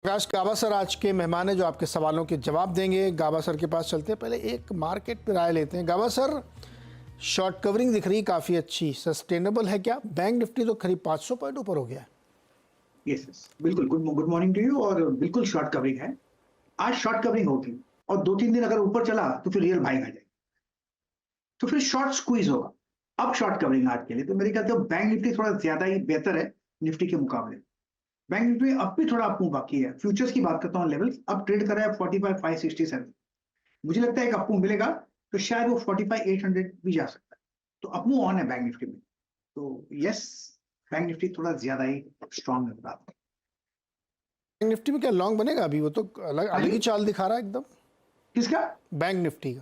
प्रकाश गाबा sir आज के मेहमान हैं जो आपके सवालों के जवाब देंगे। गाबा सर के पास चलते हैं, पहले एक मार्केट पे राय लेते हैं। गाबा सर, शॉर्ट कवरिंग दिख रही काफ़ी अच्छी, सस्टेनेबल है क्या? बैंक निफ्टी तो करीब 500 पॉइंट ऊपर हो गया है। यस बिल्कुल। Good morning to you. और बिल्कुल शॉर्ट कवरिंग है। आज शॉर्ट कवरिंग होगी और 2-3 दिन अगर ऊपर चला तो फिर रियल बाइंग आ जाएगी, तो फिर शॉर्ट स्क्वीज होगा। अब शॉर्ट कवरिंग आज के लिए तो मेरे ख्याल से बैंक निफ्टी थोड़ा ज्यादा ही बेहतर है निफ्टी के मुकाबले। बैंक निफ्टी अब भी थोड़ा अपमूव बाकी है। फ्यूचर्स की बात करता हूँ, लेवल्स अब ट्रेड कर रहा है 45,567। मुझे लगता है एक अपमूव मिलेगा तो शायद वो 45,800 भी जा सकता है। तो अपमूव ऑन है बैंक निफ्टी में। तो यस, बैंक निफ्टी थोड़ा ज्यादा ही स्ट्रॉन्ग नजर आता है। बैंक निफ्टी में क्या लॉन्ग बनेगा? अभी वो तो अलग अलग ही चाल दिखा रहा है एकदम। किसका? बैंक निफ्टी का।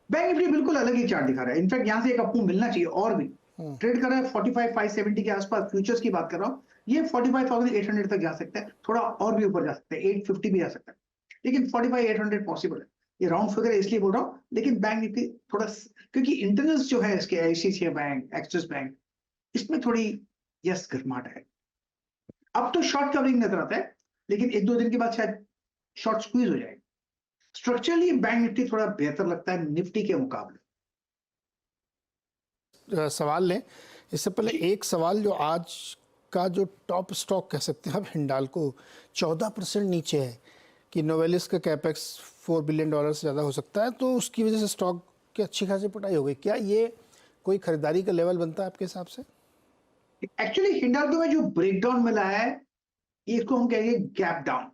बैंक निफ्टी बिल्कुल अलग ही चार्ट दिखा रहा है। इनफैक्ट यहाँ से एक आपको मिलना चाहिए और भी। ट्रेड कर रहा है 45,570 के आसपास। फ्यूचर्स की बात कर रहा हूँ, ये 45,800 तक जा सकता है, थोड़ा और भी ऊपर जा सकता है, 850 भी जा सकता है, लेकिन 45,800 पॉसिबल है। ये राउंड फिगर इसलिए बोल रहा हूँ, लेकिन बैंक निफ्टी थोड़ा, क्योंकि इंटरनल्स जो है इसके आईसीआईसीआई बैंक, एक्सिस बैंक, इसमें थोड़ी यस गर्माहट है। अब तो शॉर्ट कवरिंग नजर आता है, लेकिन 1-2 दिन के बाद शायद शॉर्ट स्क्वीज हो जाएगा। स्ट्रक्चरली बैंक निफ्टी थोड़ा बेहतर लगता है निफ्टी के मुकाबले। सवाल लें इससे पहले एक सवाल, जो आज का जो टॉप स्टॉक कह सकते हैं अब हिंडाल्को 14% नीचे है कि नोवेलिस का कैपेक्स $4 बिलियन से ज़्यादा हो सकता है, तो उसकी वजह से स्टॉक की अच्छी खासी पिटाई हो गई। क्या ये कोई खरीदारी का लेवल बनता है आपके हिसाब से? एक्चुअली हिंडाल्को में जो ब्रेकडाउन मिला है, इसको हम कहेंगे गैप डाउन।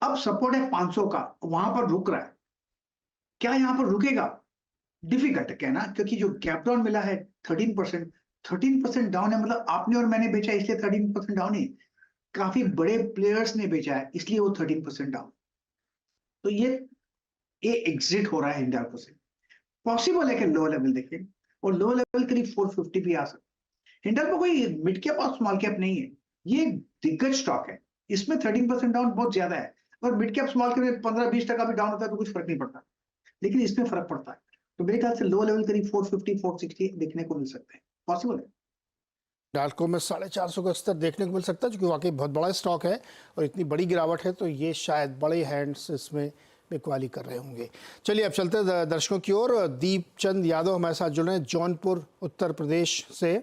अब सपोर्ट है 500 का, वहां पर रुक रहा है। क्या यहां पर रुकेगा? डिफिकल्ट है कहना, क्योंकि जो गैप डाउन मिला है 13% डाउन है। मतलब आपने और मैंने बेचा इसलिए 13% डाउन है, काफी बड़े प्लेयर्स ने बेचा है इसलिए वो 13% डाउन। तो ये एग्जिट हो रहा है हिंडाल्को से। पॉसिबल है कि लो लेवल देखें, और लो लेवल करीब 450 भी आ सकता है। हिंडाल्को कोई मिड कैप और स्मॉल कैप नहीं है, ये एक दिग्गज स्टॉक है। इसमें 13% डाउन बहुत ज्यादा है। और मिड कैप स्मॉल कैप में 15-20% भी डाउन होता है तो कुछ फर्क नहीं पड़ता, लेकिन इसमें फर्क पड़ता है। तो मेरे ख्याल से लो लेवल करीब 450-460 देखने को मिल सकते हैं, पॉसिबल है। हिंडाल्को में 450 का स्तर देखने को मिल सकता है, क्योंकि वाकई बहुत बड़ा स्टॉक है और इतनी बड़ी गिरावट है, तो ये शायद बड़े हैंड्स इसमें बिकवाली कर रहे होंगे। चलिए अब चलते हैं दर्शकों की ओर। दीपचंद यादव हमारे साथ जुड़े हैं जौनपुर उत्तर प्रदेश से।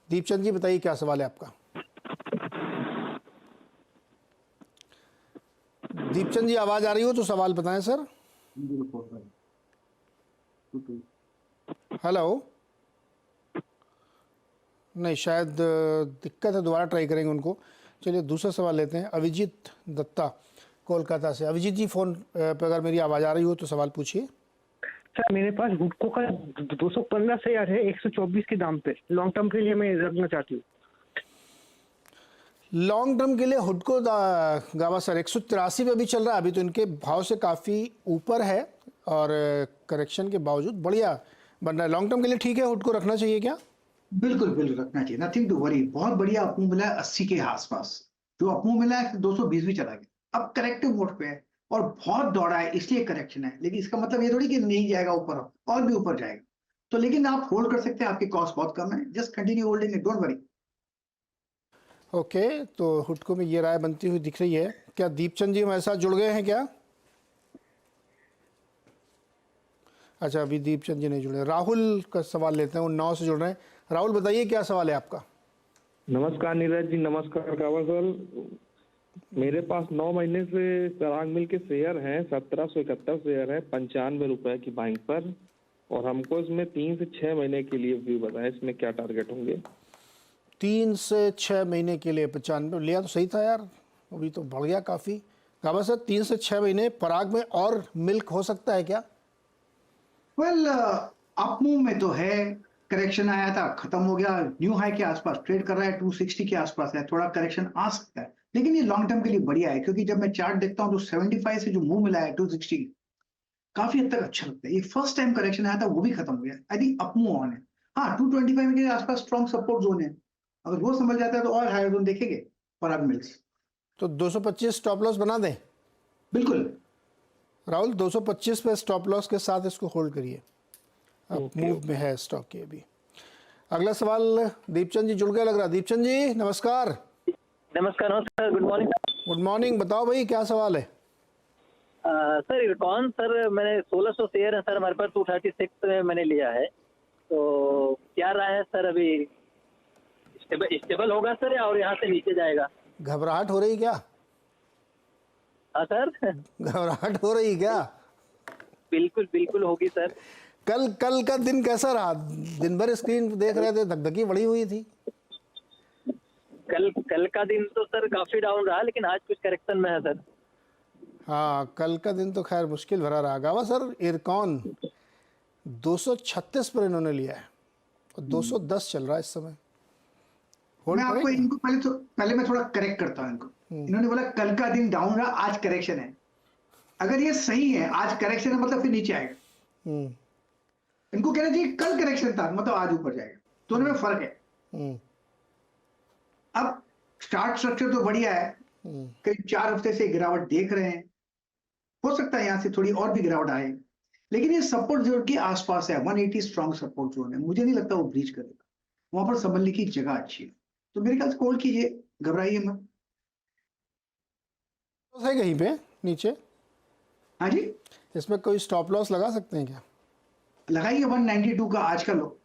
दीपचंद जी बताइए क्या सवाल है आपका? दीपचंद जी आवाज आ रही हो तो सवाल बताएं सर। हेलो, नहीं शायद दिक्कत है, दोबारा ट्राई करेंगे उनको। चलिए दूसरा सवाल लेते हैं। अभिजीत दत्ता कोलकाता से। अभिजीत जी फोन पे अगर मेरी आवाज़ आ रही हो तो सवाल पूछिए। सर मेरे पास हुडको का 215 शेयर है 124 के दाम पे, लॉन्ग टर्म के लिए मैं रखना चाहती हूँ। लॉन्ग टर्म के लिए हुडको गावा सर 183 पे भी चल रहा है, अभी तो इनके भाव से काफ़ी ऊपर है और करेक्शन के बावजूद बढ़िया बन रहा है। लॉन्ग टर्म के लिए ठीक है, हुडको रखना चाहिए क्या? बिल्कुल बिल्कुल रखना चाहिए, नथिंग टू वरी। बहुत बढ़िया अपमूव मिला है 80 के आसपास। जो अपमूव मिला है 220 भी चला गया, अब करेक्टिव मोड पे है और बहुत दौड़ा है इसलिए करेक्शन है। लेकिन इसका मतलब ये थोड़ी कि नहीं जाएगा ऊपर, और भी ऊपर जाएगा। तो लेकिन आप होल्ड कर सकते हैं, आपकी कॉस्ट बहुत कम है। Just continue holding it, don't worry. Okay, तो हुडको में ये राय बनती हुई दिख रही है। क्या दीपचंद जी हमारे साथ जुड़ गए हैं क्या? अच्छा, अभी दीपचंद जी नहीं जुड़े। राहुल का सवाल लेते हैं, वो 9 से जुड़ रहे हैं। राहुल बताइए क्या सवाल है आपका? नमस्कार नीरज जी। नमस्कार कावड़ सर। मेरे पास 9 महीने से पराग मिल के शेयर हैं, 1771 शेयर है, 95 रुपए की बाइंग पर, और हमको इसमें 3 से 6 महीने के लिए व्यू बताएं, इसमें क्या टारगेट होंगे? 3 से 6 महीने के लिए 95 लिया तो सही था यार, अभी तो बढ़ गया काफ़ी। गाबा सर 3 से 6 महीने पराग में और मिल्क हो सकता है क्या? वेल, अपमूव में तो है। करेक्शन आया था, खत्म हो गया, न्यू हाई के आसपास ट्रेड कर रहा है, 260 के आसपास है। थोड़ा करेक्शन आ सकता है, लेकिन ये लॉन्ग टर्म के लिए बढ़िया है, क्योंकि जब मैं चार्ट देखता हूं तो 75 से जो मूव मिला है 260, काफी हद तक अच्छा लगता है। ये फर्स्ट टाइम करेक्शन आया था, वो भी खत्म हो गया। आई थिंक अपमूव ऑन है। हाँ, 225 के आसपास स्ट्रॉन्ग सपोर्ट जोन है, अगर वो संभल जाता है तो और हायर जोन देखेंगे पराग मिल्स। तो 225 स्टॉप लॉस बना दें? बिल्कुल। राहुल 225 पे स्टॉप लॉस के साथ इसको होल्ड करिए, अब मूव में है स्टॉक के अभी। अगला सवाल दीपचंद जी जुड़ गए लग रहा है। दीपचंद जी नमस्कार। नमस्कार sir, good morning. Good morning, बताओ भाई क्या सवाल है। सर इरकॉन सर मैंने 1600 शेयर है सर हमारे पास 236 में मैंने लिया है, तो क्या राय है सर? अभी स्टेबल होगा सर या और यहाँ से नीचे जाएगा? घबराहट हो रही क्या? हाँ सर घबराहट हो रही क्या? बिल्कुल बिल्कुल होगी सर। कल का दिन कैसा रहा? दिन भर स्क्रीन देख रहे थे, धकधकी बढ़ी हुई थी। कल का दिन तो सर काफी डाउन रहा, लेकिन आज कुछ करेक्शन में है सर। हाँ, कल का दिन तो खैर मुश्किल भरा रहा। गावा सर, इरकॉन 236 पर इन्होंने लिया है और 210 चल रहा है इस समय। होल्ड मैं आपको करेंगे? इनको पहले मैं थोड़ा करेक्ट करता हूं इनको। इन्होंने बोला कल का दिन डाउन रहा, आज करेक्शन है। अगर ये सही है, आज करेक्शन है मतलब फिर नीचे आएगा। हम्म, इनको कहना चाहिए कल करेक्शन था मतलब आज ऊपर जाएगा, दोनों में फर्क है। हम्म, अब स्टार्ट स्ट्रक्चर तो बढ़िया है, करीब 4 हफ्ते से गिरावट देख रहे हैं। हो सकता है यहां से थोड़ी और भी गिरावट आए, लेकिन ये सपोर्ट जोन के आसपास है। 180 स्ट्रॉन्ग सपोर्ट जोन है, मुझे नहीं लगता वो ब्रीच करेगा। वहां पर संभलने की जगह अच्छी है, तो मेरे ख्याल से होल्ड कीजिए, घबराइए मत। है कहीं पे नीचे? हाँ जी, इसमें कोई स्टॉप लॉस लगा सकते हैं क्या? लगाइए 192 का आज का लो,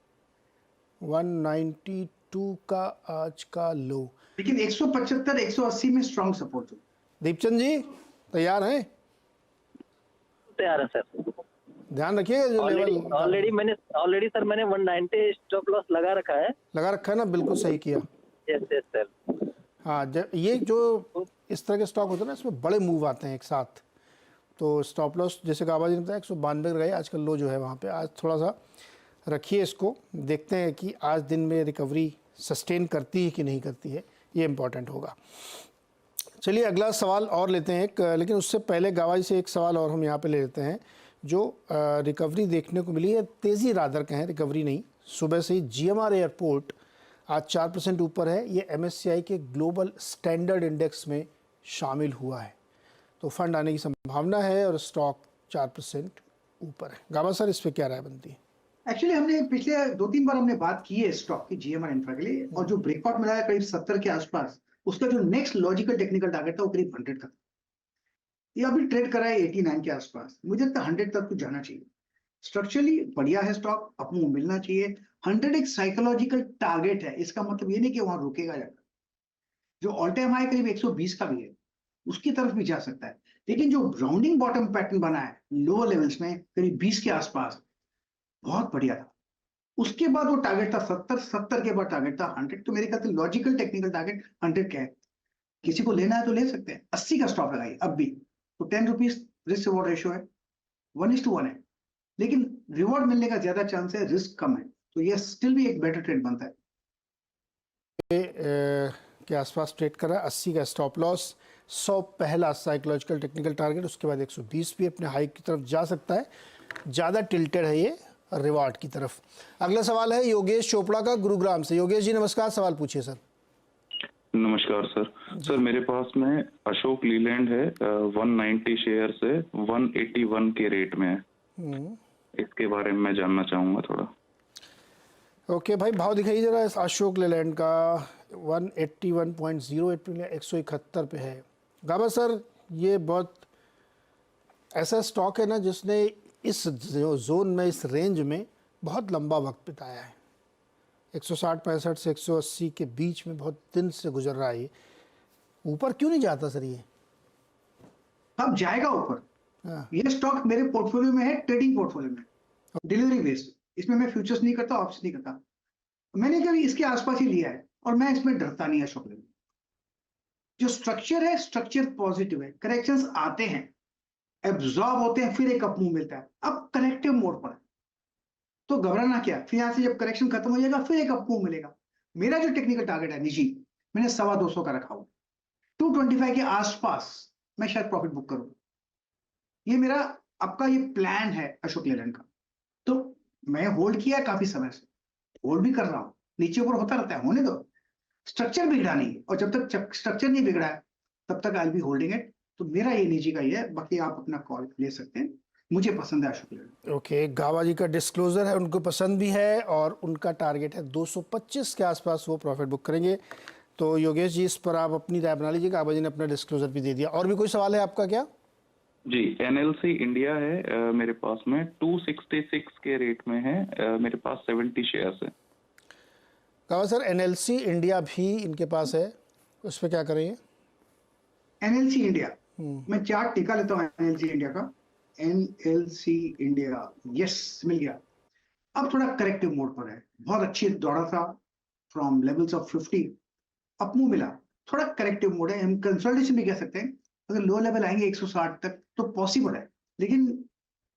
192 का आज का लो। लेकिन 175 180 में स्ट्रॉन्ग सपोर्ट जोन। दीपचंद जी तैयार हैं? तैयार है सर। ध्यान रखिएगा जो लेवल ऑलरेडी सर मैंने 190 स्टॉप लॉस लगा रखा है। लगा रखा है ना, बिल्कुल सही किया। Yes sir. हाँ, ये जो इस तरह के स्टॉक होते हैं ना, इसमें बड़े मूव आते हैं एक साथ, तो स्टॉप लॉस जैसे गाबा जी ने बताया 192 गए, आजकल लो जो है वहाँ पे। आज थोड़ा सा रखिए इसको, देखते हैं कि आज दिन में रिकवरी सस्टेन करती है कि नहीं करती है, ये इम्पॉर्टेंट होगा। चलिए अगला सवाल और लेते हैं एक, लेकिन उससे पहले गाबा जी से एक सवाल और हम यहाँ पे ले लेते हैं। जो रिकवरी देखने को मिली है, तेज़ी रादर कहें, रिकवरी नहीं, सुबह से ही GMR एयरपोर्ट आज 4% ऊपर है। ये MSCI के ग्लोबल स्टैंडर्ड इंडेक्स में शामिल हुआ है, तो फंड आने की संभावना है और स्टॉक 4% ऊपर है। गाबा सर, इस पर क्या राय बनती है? एक्चुअली हमने पिछले 2-3 बार हमने बात की है स्टॉक की, GMR इंफ्रा के लिए, और जो ब्रेकआउट मिला है करीब 70 के आसपास, उसका जो नेक्स्ट लॉजिकल टेक्निकल टारगेट था वो करीब 100 का। ये अभी ट्रेड कर रहा है 89 के आसपास, मुझे लगता है 100 तक तो जाना चाहिए। स्ट्रक्चरली बढ़िया है स्टॉक, अपने मिलना चाहिए। 100 एक साइकोलॉजिकल टारगेट है, इसका मतलब ये नहीं कि वहां रुकेगा जाकर। जो ऑल टाइम हाई करीब 120 का भी है, उसकी तरफ भी जा सकता है, लेकिन जो राउंडिंग बॉटम पैटर्न बना है लोअर लेवल्स में करीब 20 के आसपास, बहुत बढ़िया था। उसके बाद वो टारगेट था 70 के बाद टारगेट था 100। तो मेरे ख्याल से लॉजिकल टेक्निकल टारगेट 100 का है। किसी को लेना है तो ले सकते हैं। 80 का स्टॉप लगाइए अब भी, तो 10 रुपीज रिस्क रिवॉर्ड रेशियो है, 1:1 है, लेकिन रिवॉर्ड मिलने का ज्यादा चांस है, रिस्क कम है, तो ये स्टिल भी एक बेटर ट्रेड बनता है। के आसपास ट्रेड कर रहा है। 80 का स्टॉप लॉस, 100 पहला साइकोलॉजिकल टेक्निकल टारगेट, उसके बाद 120 भी अपने हाई की तरफ जा सकता है। ज़्यादा टिल्टेड है ये रिवार्ड की तरफ। अगला सवाल है योगेश चोपड़ा का गुरुग्राम से। योगेश जी नमस्कार, सवाल पूछिए सर। नमस्कार सर। सर मेरे पास में अशोक लीलैंड है, 190 शेयर से 181 के रेट में है। इसके बारे में मैं जानना चाहूंगा थोड़ा। ओके भाई, भाव दिखाइए जरा इस अशोक लेलैंड का। 181.08 पे 171 पे है। गाबा सर, ये बहुत ऐसा स्टॉक है ना जिसने इस जोन में, इस रेंज में बहुत लंबा वक्त बिताया है। 160-65 से 180 के बीच में बहुत दिन से गुजर रहा है। ये ऊपर क्यों नहीं जाता सर? ये अब जाएगा ऊपर। हाँ। ये स्टॉक मेरे पोर्टफोलियो में है, ट्रेडिंग पोर्टफोलियो में, डिलीवरी बेस्ड। इसमें मैं फ्यूचर्स नहीं करता, ऑप्शन नहीं करता। मैंने कभी इसके आसपास ही लिया है और मैं इसमें डरता नहीं है। अशोक लेलैंड जो स्ट्रक्चर है, स्ट्रक्चर पॉजिटिव है। करेक्शंस आते हैं, एब्जॉर्ब होते हैं, फिर एक अप मूव मिलता है। अब करेक्टिव मोड पर है, तो घबराना क्या। फिर यहाँ से जब करेक्शन खत्म हो जाएगा फिर एक अप मूव मिलेगा। मेरा जो टेक्निकल टारगेट है निजी, मैंने 225 का रखा हुआ, 225 के आसपास मैं शायद प्रॉफिट बुक करूँ। ये मेरा आपका ये प्लान है अशोक लेलैंड का। तो मैं होल्ड किया है काफी समय से, होल्ड भी कर रहा हूँ, नीचे ऊपर होता रहता है, होने दो। स्ट्रक्चर बिगड़ा नहीं है, और जब तक स्ट्रक्चर नहीं बिगड़ा है तब तक आई बी होल्डिंग इट। तो मेरा ये निजी का ही है, बाकी आप अपना कॉल ले सकते हैं। मुझे पसंद है अशोक लेलैंड। ओके, गाबा जी का डिस्क्लोजर है, उनको पसंद भी है और उनका टारगेट है 225 के आसपास वो प्रॉफिट बुक करेंगे। तो योगेश जी इस पर आप अपनी राय बना लीजिएगा। आबा जी ने अपना डिस्क्लोजर भी दे दिया। और भी कोई सवाल है आपका क्या? जी, एनएलसी इंडिया है मेरे पास में 266 के रेट में है। मेरे पास 70 शेयर्स है। कहा सर एनएलसी इंडिया भी इनके पास है, उस पर क्या करेंगे? एनएलसी इंडिया, मैं चार्ट टिका लेता हूँ एनएलसी इंडिया का। एनएलसी इंडिया, यस, मिल गया। अब थोड़ा करेक्टिव मोड पर है, बहुत अच्छी दौड़ा था फ्रॉम लेवल्स ऑफ 50, अपमूव मिला, थोड़ा करेक्टिव मोड है। हम कंसोलिडेशन भी कह सकते हैं। अगर लो लेवल आएंगे 160 तक तो पॉसिबल है, लेकिन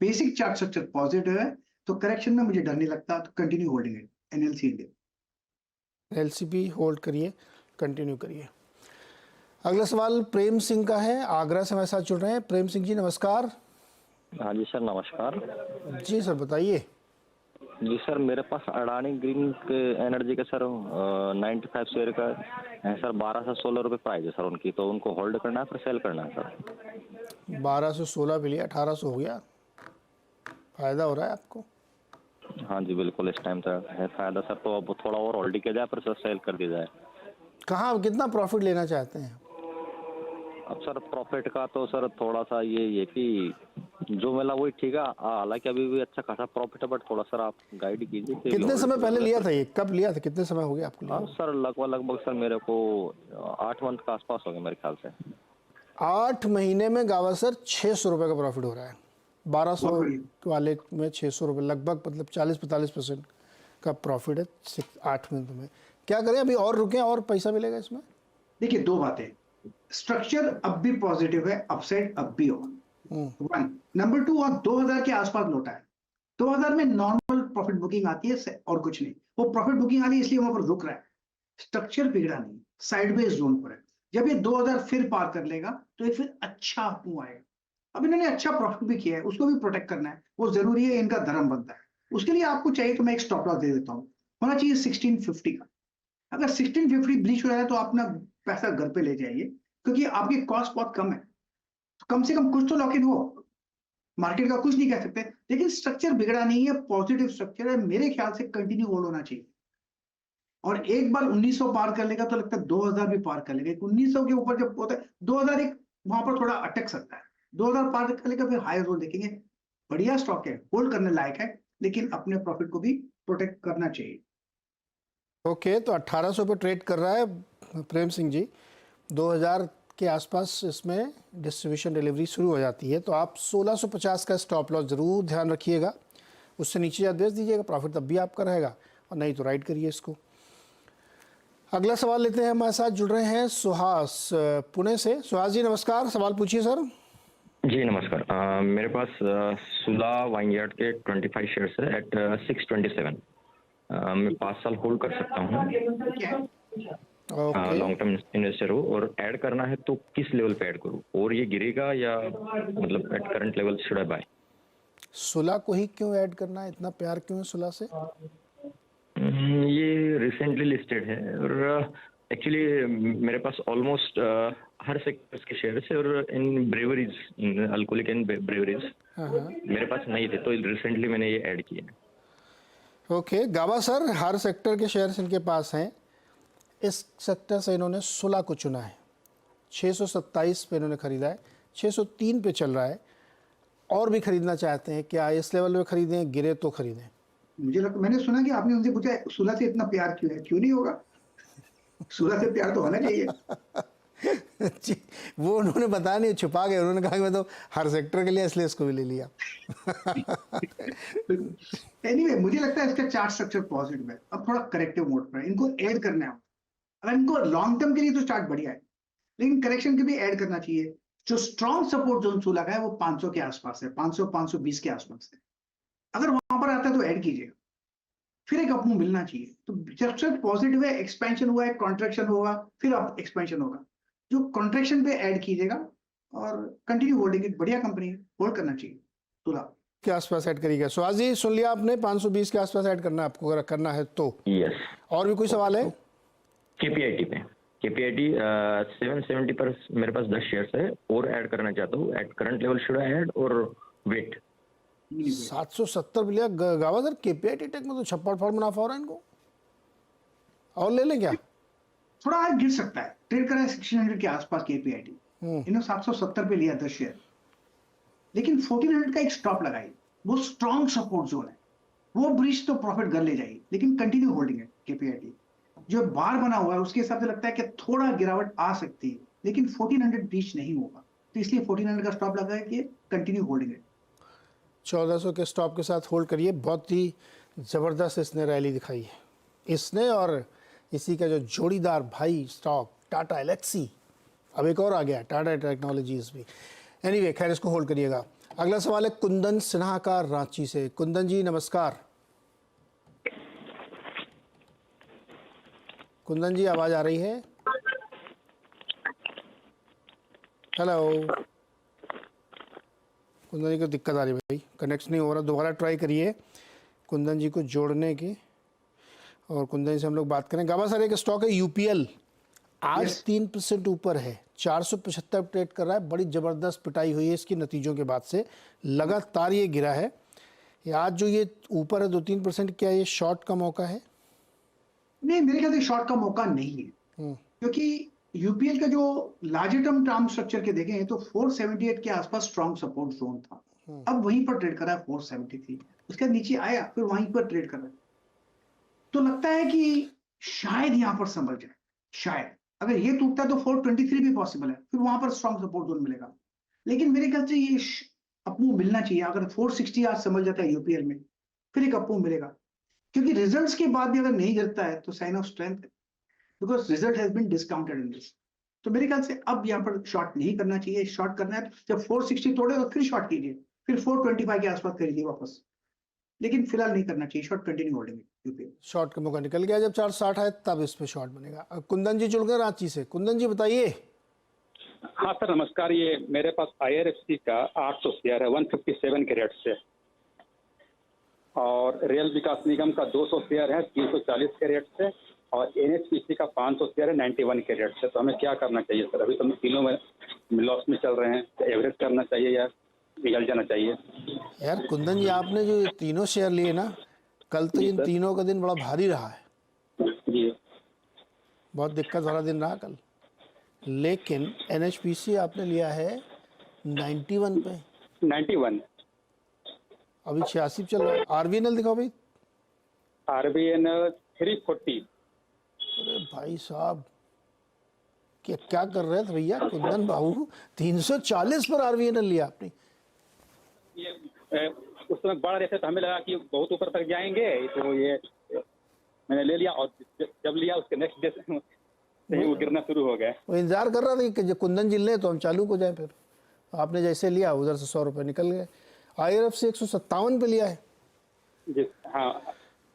बेसिक चार्ट स्ट्रक्चर पॉजिटिव है, तो करेक्शन में मुझे डर नहीं लगता, तो कंटिन्यू होल्डिंग है एनएलसी इंडिया। एलसीबी होल्ड करिए, कंटिन्यू करिए। अगला सवाल प्रेम सिंह का है, आगरा से हमारे साथ जुड़ रहे हैं। प्रेम सिंह जी नमस्कार। हाँ जी सर, नमस्कार। जी सर बताइए। जी सर, मेरे पास अडानी ग्रीन एनर्जी के सर 95 शेयर का है सर। 12 से 16 रुपये प्राइस है सर उनकी, तो उनको होल्ड करना है फिर सेल करना है सर? 12 से 16 पे लिया, 1800 हो गया, फायदा हो रहा है आपको? हाँ जी बिल्कुल, इस टाइम तक है फायदा सर। तो अब थोड़ा और होल्ड किया जाए फिर सर सेल कर दिया जाए। कहाँ कितना प्रॉफिट लेना चाहते हैं? अब सर प्रॉफिट का तो सर थोड़ा सा ये कि जो मिला वही ठीक है। हालांकि अभी भी अच्छा खासा प्रॉफिट है, बट थोड़ा सर आप गाइड कीजिए कि कितने समय पहले लिया था ये, कब लिया था, कितने समय हो गया आपको लिया? हाँ सर, लगभग सर मेरे को 8 मंथ का आसपास हो गया मेरे ख्याल से। 8 महीने में गावा सर 600 रुपये का प्रॉफिट हो रहा है। 1200 वाले में 600 रुपये, लगभग मतलब 40-45% का प्रॉफिट है 8 महीने में। क्या करें, अभी और रुकें और पैसा मिलेगा इसमें? देखिए, दो बातें, स्ट्रक्चर अब भी पॉजिटिव है, अपसाइड अब भी होगा, 1 नंबर 2, और 2000 के आसपास लौटा है। 2000 में नॉर्मल प्रॉफिट बुकिंग आती है और कुछ नहीं, वो प्रॉफिट बुकिंग आ रही है इसलिए वहां पर रुक रहा है। स्ट्रक्चर बिगड़ा नहीं, साइडवेज जोन पर है। जब ये 2000 फिर पार कर लेगा तो ये फिर अच्छा अपमूव आएगा। अब इन्होंने अच्छा प्रॉफिट भी किया है, उसको भी प्रोटेक्ट करना है, वो जरूरी है, इनका धर्म बनता है। उसके लिए आपको चाहिए तो मैं एक स्टॉप लॉस दे देता हूँ, होना चाहिए 1650 का। अगर 1650 ब्रीच हो रहा है तो अपना पैसा घर पे ले जाइए, क्योंकि आपकी कॉस्ट बहुत कम है, तो कम से कम कुछ तो लॉक इन हो। मार्केट का कुछ नहीं कह सकते, लेकिन स्ट्रक्चर बिगड़ा नहीं है, पॉजिटिव स्ट्रक्चर है, मेरे ख्याल से कंटिन्यू होल्ड होना चाहिए। और एक बार 1900 पार कर लेगा तो लगता है 2000 भी पार कर लेगा। 1900 के ऊपर जब होता है 2001, वहां पर थोड़ा अटक सकता है। 2000 पार कर लेगा फिर हायर रोल देखेंगे। बढ़िया स्टॉक है, होल्ड करने लायक है, लेकिन अपने प्रॉफिट को भी प्रोटेक्ट करना चाहिए। ओके, तो 1800 पे ट्रेड कर रहा है प्रेम सिंह जी। 2000 के आसपास इसमें डिस्ट्रीब्यूशन डिलीवरी शुरू हो जाती है, तो आप 1650 का स्टॉप लॉस ज़रूर ध्यान रखिएगा। उससे नीचे या बेच दीजिएगा, प्रॉफिट तब भी आपका रहेगा, और नहीं तो राइड करिए इसको। अगला सवाल लेते हैं, हमारे साथ जुड़ रहे हैं सुहास पुणे से। सुहास जी नमस्कार, सवाल पूछिए सर। जी नमस्कार। मेरे पास सुला वाइनयार्ड के 25 शेयर्स है एट 627। मैं 5 साल होल्ड कर सकता हूँ। लॉन्ग टर्म इन्वेस्टर हूँ, और ऐड करना है तो किस लेवल पे ऐड करूँ, और ये गिरेगा या मतलब at current level should I buy? सुला को ही क्यों ऐड करना है, इतना प्यार क्यों है सुला से? ये रिसेंटली लिस्टेड है, और एक्चुअली मेरे पास ऑलमोस्ट हर सेक्टर्स के शेयर्स है, और in breweries, in alcoholic and breweries मेरे पास नहीं थे, तो रिसेंटली मैंने ये ऐड किया है। ओके, गावा सर हर सेक्टर के शेयर्स इनके पास हैं। इस सेक्टर से इन्होंने सुला को चुना है। 627 पे इन्होंने ख़रीदा है, 603 पे चल रहा है। और भी खरीदना चाहते हैं क्या, इस लेवल पे खरीदें, गिरे तो खरीदें? मुझे लगता, मैंने सुना कि आपने उनसे पूछा सुला से इतना प्यार क्यों है, क्यों नहीं होगा, सुला से प्यार तो होना चाहिए। जी, वो उन्होंने बताया नहीं, छुपा गए। उन्होंने कहा कि मैं तो हर सेक्टर के लिए, इसलिए इसको भी ले लिया। एनीवे, मुझे लगता है इसका चार्ट स्ट्रक्चर पॉजिटिव है, अब थोड़ा करेक्टिव मोड पर है, इनको ऐड करना है। अगर इनको लॉन्ग टर्म के लिए तो चार्ट बढ़िया है, लेकिन करेक्शन के भी ऐड करना चाहिए। जो स्ट्रॉन्ग सपोर्ट जोन सुला का है वो 500 के आसपास है, 500-520 के आसपास है। अगर वहां पर आता है तो ऐड कीजिएगा, फिर एक अपमूव मिलना चाहिए। तो स्ट्रक्चर पॉजिटिव है, एक्सपेंशन हुआ है, कॉन्ट्रैक्शन होगा, फिर अब एक्सपेंशन होगा। जो कॉन्ट्रैक्शन पे ऐड कीजिएगा और कंटिन्यू होल्डिंग, एक बढ़िया कंपनी है, होल्ड करना चाहिए। तुला के आसपास ऐड करिएगा। सुहास जी सुन लिया आपने, 520 के आसपास ऐड करना है आपको, अगर करना है तो। यस। और भी कोई सवाल है? केपीआईटी पे, केपीआईटी 770 पर मेरे पास 10 शेयर्स है, और ऐड करना चाहता हूँ। Eight current level should I add और वेट? 770 पे लिया गावा सर। केपीआईटी टेक में तो छप्पड़ फाड़ मुनाफा हो रहा है इनको, और ले लें क्या? थोड़ा आज गिर सकता है, ट्रेड कर रहा है 1600 के आसपास KPIT। इन्होंने 770 पे लिया 10 शेयर, लेकिन 1400 का एक स्टॉप लगाई, वो स्ट्रॉन्ग सपोर्ट जोन है, वो ब्रीच तो प्रॉफिट कर ले जाएगी, लेकिन कंटिन्यू होल्डिंग है KPIT। जो बार बना हुआ है उसके हिसाब से लगता है कि थोड़ा गिरावट आ सकती है, लेकिन 1400 ब्रीच नहीं होगा, तो इसलिए 1400 का स्टॉप लगा है कि कंटिन्यू होल्डिंग है। 1400 के स्टॉप के साथ होल्ड करिए। बहुत ही ज़बरदस्त इसने रैली दिखाई है, इसने और इसी का जो जोड़ीदार भाई स्टॉक टाटा एलेक्सी, अब एक और आ गया टाटा टेक्नोलॉजीज भी। एनीवे खैर इसको होल्ड करिएगा। अगला सवाल है कुंदन सिन्हा का रांची से। कुंदन जी नमस्कार। कुंदन जी आवाज आ रही है? हेलो, कुंदन जी को दिक्कत आ रही है भाई, कनेक्ट नहीं हो रहा, दोबारा ट्राई करिए कुंदन जी को जोड़ने की। और कुंदन जी से हम लोग बात करें। गाबा सर एक स्टॉक है UPL, आज 3% ऊपर है, 475 ट्रेड कर रहा है। बड़ी ज़बरदस्त पिटाई हुई है इसकी नतीजों के बाद से, लगातार ये गिरा है। आज जो ये ऊपर है 2-3%, क्या ये शॉर्ट का मौका है? नहीं, मेरे ख्याल से शॉर्ट का मौका नहीं है, क्योंकि UPL का जो लार्जर टर्म स्ट्रक्चर के देखें तो 478 के आसपास स्ट्रॉन्ग सपोर्ट जोन था, अब वहीं पर ट्रेड कर रहा है 473, उसके बाद नीचे आया फिर वहीं पर ट्रेड कर रहा है। तो लगता है कि शायद यहां पर संभल जाए, शायद अगर ये टूटता है तो 423 भी पॉसिबल है, फिर वहां पर स्ट्रॉन्ग सपोर्ट जोन मिलेगा। लेकिन मेरे ख्याल से ये अपमूव मिलना चाहिए। अगर 460 आज समझ जाता है UPL में, फिर एक अपमूव मिलेगा, क्योंकि रिजल्ट्स के बाद भी अगर नहीं गिरता है तो साइन ऑफ स्ट्रेंथ है, because result has been discounted in this. तो मेरे ख्याल से अब यहाँ पर शॉर्ट नहीं करना चाहिए। शॉर्ट करना है तो जब 460 तोड़े तो फिर शॉर्ट कीजिए, फिर 425 के आसपास खरीदिए वापस, लेकिन फिलहाल नहीं करना चाहिए short, continue holding UPL। Short का मौका निकल गया, जब 460 है तब इस पे शॉर्ट बनेगा। अब कुंदन जी जुड़ गए रांची से। कुंदन जी बताइए। हाँ सर नमस्कार, ये मेरे पास IRFC का 800 शेयर है 157 के रेट से, और रेल विकास निगम का 200 शेयर है 340 के रेट से, और NHPC का 500 शेयर है 91 के रेट से। तो हमें क्या करना चाहिए सर? अभी तो हम तीनों में लॉस में चल रहे हैं, तो एवरेज करना चाहिए या निकल जाना चाहिए? यार कुंदन जी, आपने जो ये तीनों शेयर लिए ना, कल तो इन तीनों का दिन बड़ा भारी रहा है जी, बहुत दिक्कत वाला दिन रहा कल। लेकिन NHPC आपने लिया है 91 पे, 91, अभी 86 चल रहा है। RVNL दिखाओ भाई। RVNL 340। अरे भाई साहब, क्या कर रहे थे भैया कुंदन बाबू, 340 पर RVNL लिया आपने। ये उस समय बढ़ रहे थे तो हमें लगा कि बहुत ऊपर तक जाएंगे, तो ये मैंने ले लिया, और जब लिया उसके नेक्स्ट डे से वो गिरना शुरू हो गया। वो इंतजार कर रहा था कि जब कुंदन जी ले तो हम चालू हो जाए, फिर आपने जैसे लिया उधर से 100 रुपये निकल गए। IRFC 157 पे लिया है जी हाँ,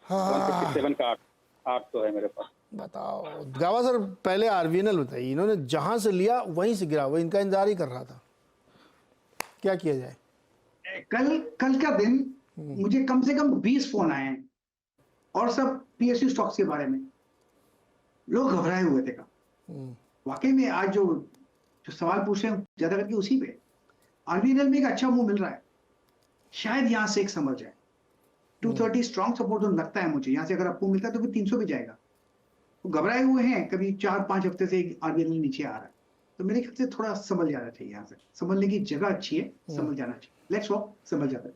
157 का 800 है मेरे पास। बताओ गावा सर, पहले RVNL बताइए। इन्होंने जहां से लिया वहीं से गिरा, वो इनका इंतजार ही कर रहा था, क्या किया जाए? कल का दिन मुझे कम से कम 20 फोन आए हैं, और सब PSU स्टॉक्स के बारे में। लोग घबराए हुए थे का वाकई में। आज जो सवाल पूछ रहे हैं ज्यादा करके उसी पे। RVNL में एक अच्छा मूव मिल रहा है, शायद यहां से एक समझ जाए। 230 स्ट्रॉन्ग सपोर्ट जोन लगता है मुझे, यहां से अगर आपको मिलता है तो फिर 300 भी जाएगा। वो घबराए हुए हैं, कभी 4-5 हफ्ते से RVNL नीचे आ रहा है, तो मेरे ख्याल से थोड़ा समझ जाना चाहिए। यहाँ से समझने की जगह अच्छी है, समझ जाना चाहिए। लेट्स होप समझ जाता है।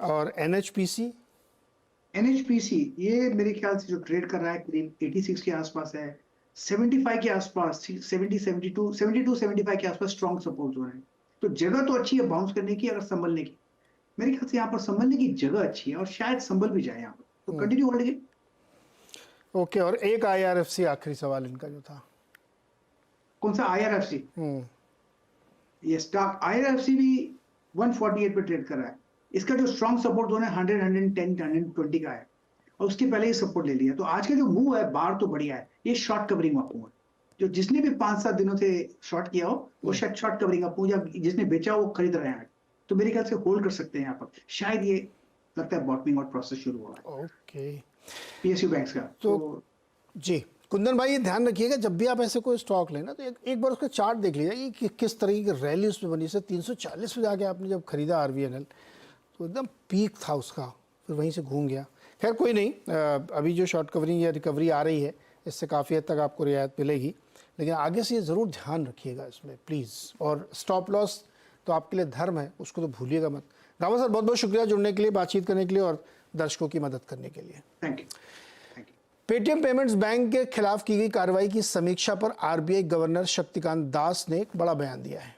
और NHPC ये मेरे ख्याल से जो ट्रेड कर रहा है करीब 86 के आसपास है, 75 के आसपास, 72-75 के आसपास स्ट्रॉन्ग सपोर्ट जोन है। तो जगह तो अच्छी है बाउंस करने की, अगर संभलने की। मेरे ख्याल से यहाँ पर संभलने की जगह अच्छी है, और शायद संभल भी जाए यहाँ पर, तो कंटिन्यू होल्डिंग। ओके, और एक IRFC आखिरी सवाल इनका जो था, कौन सा IRFC? ये स्टॉक IRFC भी 148 पे ट्रेड कर रहा है। इसका जो स्ट्रॉन्ग सपोर्ट जोन है 100, 110, 120 का है, और उसके पहले ही सपोर्ट ले लिया। तो आज का जो मूव है बार तो बढ़िया है, ये शॉर्ट कवरिंग अप मूव है। जो जिसने भी 5-7 दिनों से शॉर्ट किया हो, वो शायद शॉर्ट कवरिंग अप मूव, या जिसने बेचा हो वो खरीद रहे हैं। तो मेरे ख्याल से होल्ड कर सकते हैं यहाँ पर। शायद ये लगता है बॉटमिंग आउट प्रोसेस शुरू हो रहा है ओके PSU बैंक्स का। तो जी कुंदन भाई, ये ध्यान रखिएगा जब भी आप ऐसे कोई स्टॉक लेना तो एक बार उसका चार्ट देख लीजिए कि किस तरीके की रैली उसमें बनी। से 340 पे जाके आपने जब खरीदा RVNL तो एकदम पीक था उसका, फिर वहीं से घूम गया। खैर कोई नहीं, अभी जो शॉर्ट कवरिंग या रिकवरी आ रही है इससे काफ़ी हद तक आपको रियायत मिलेगी, लेकिन आगे से ये ज़रूर ध्यान रखिएगा इसमें प्लीज़। और स्टॉप लॉस तो आपके लिए धर्म है, उसको तो भूलिएगा मत। रावत सर, बहुत बहुत शुक्रिया जुड़ने के लिए, बातचीत करने के लिए और दर्शकों की मदद करने के लिए। Thank you. Paytm payments bank के खिलाफ की गई कार्रवाई की समीक्षा पर आरबीआई गवर्नर शक्तिकांत दास ने एक बड़ा बयान दिया है।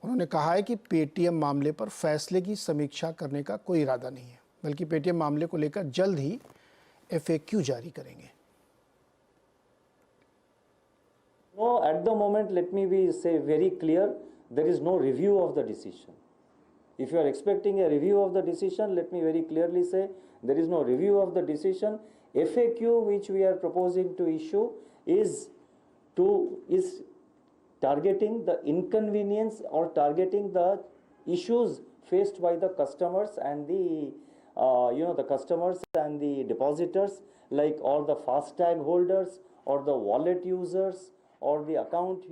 उन्होंने कहा है कि पेटीएम मामले पर फैसले की समीक्षा करने का कोई इरादा नहीं है, बल्कि पेटीएम मामले को लेकर जल्द ही FAQ जारी करेंगे। No, at the moment, let me be say very clear, there is no review of the decision. If you are expecting a review of the decision, let me very clearly say there is no review of the decision. FAQ which we are proposing to issue is targeting the inconvenience or targeting the issues faced by the customers and the customers and the depositors, like all the FASTag holders or the wallet users और the account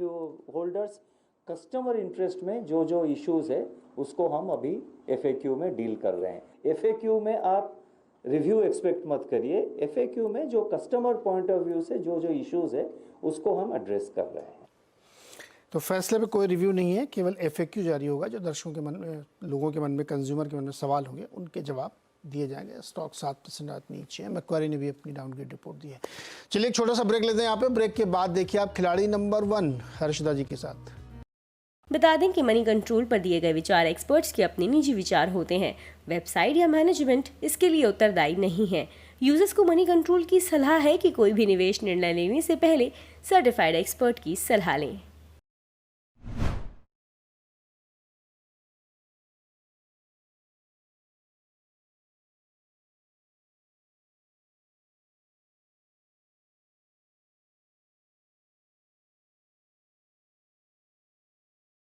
holders। Customer interest में जो जो issues है उसको हम अभी FAQ में deal कर रहे हैं। FAQ में आप रिव्यू एक्सपेक्ट मत करिए, FAQ में जो कस्टमर पॉइंट ऑफ व्यू से जो जो इश्यूज है उसको हम एड्रेस कर रहे हैं। तो फैसले पे कोई रिव्यू नहीं है, केवल FAQ जारी होगा। जो दर्शकों के मन में, लोगों के मन में, कंज्यूमर के मन में सवाल होंगे उनके जवाब दिए जाएंगे। स्टॉक 7% रात नीचे है। मैक्वारी ने भी अपनी डाउनग्रेड रिपोर्ट दी है। चलिए एक छोटा सा ब्रेक लेते हैं यहाँ पे। ब्रेक के बाद देखिए आप खिलाड़ी नंबर 1 हर्षदा जी के साथ। बता दें कि मनी कंट्रोल पर दिए गए विचार एक्सपर्ट्स के अपने निजी विचार होते हैं। वेबसाइट या मैनेजमेंट इसके लिए उत्तरदायी नहीं है। यूजर्स को मनी कंट्रोल की सलाह है कि कोई भी निवेश निर्णय लेने से पहले सर्टिफाइड एक्सपर्ट की सलाह लें।